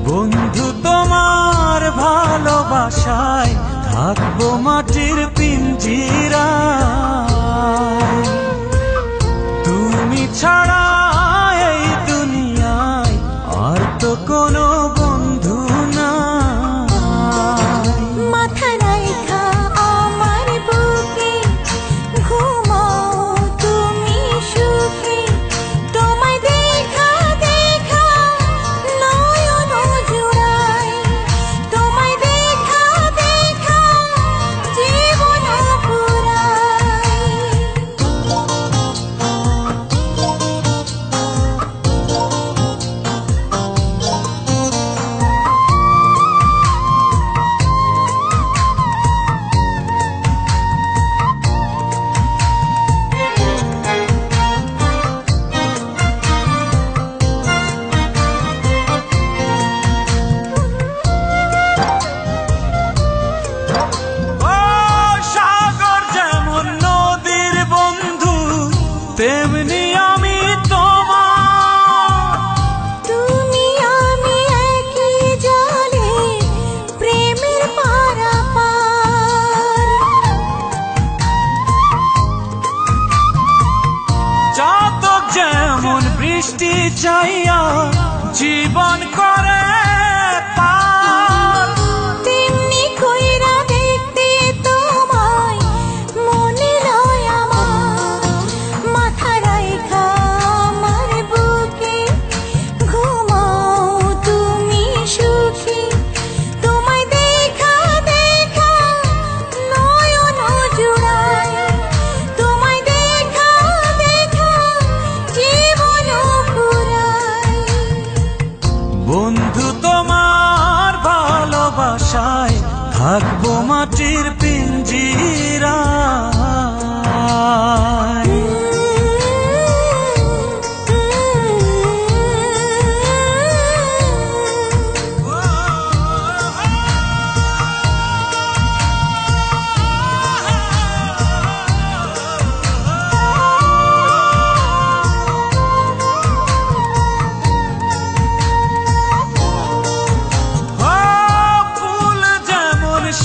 বন্ধু তোমার ভালোবাসায় থাকবো মাটির পিঞ্জিরায়। তুমি ছাড়া এই দুনিয়ায় আর তো কোনো বন্ধু নাই। মাথা রাইখা আমার বুকে ঘুমাও তুমি সুখে, তোমায় দেখা দেখা নয়ন জুড়াই, তোমায় দেখা দেখা জীবন পুরাই। তেমনি আমি তোমার, তুমি আমি একই জলে প্রেমের পারাপার। চাতক যেমন বৃষ্টি চাইয়া জীবন করে পার, তেমনি কইরা দেখতে তোমায় মনে লয় আমার। মাথা রাইখা আমার বুকে ঘুমাও তুমি সুখী, তোমায় দেখা দেখা নয়ন জুড়াই, তোমায় দেখা দেখা জীবন পুরাই। বন্ধু তোমার ভালোবাসায় থাকবো মাটির পিঞ্জিরায়।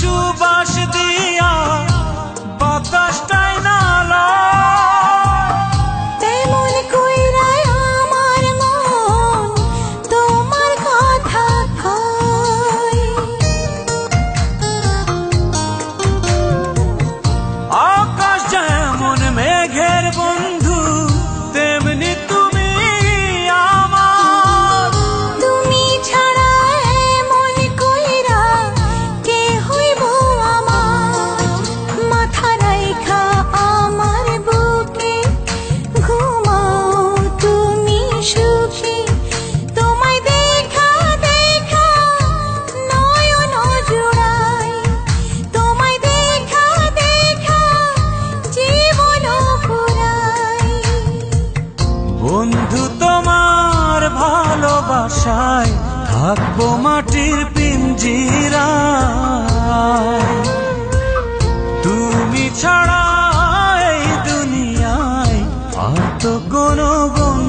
সুবাস দিয়া বাতাসটাই নালো, তেমন কইরাই আমার মন তোমার কথা কয়। আকাশ যেমন মেঘের বন্ধু তেমনি তুমি আমার। তুমি ছাড়া এমন কইরা কে হইব আমার। মাথা রাইখা আমার বুকে ঘুমাও তুমি সুখী, তোমায় দেখা দেখা নয়ন জুড়াই, তোমায় দেখা দেখা জীবন পুরাই। বন্ধু তোমার ভালোবাসায় থাকবো মাটির পিঞ্জিরায়। তুমি ছাড়া এই দুনিয়ায় আর তো কোনো বন্ধু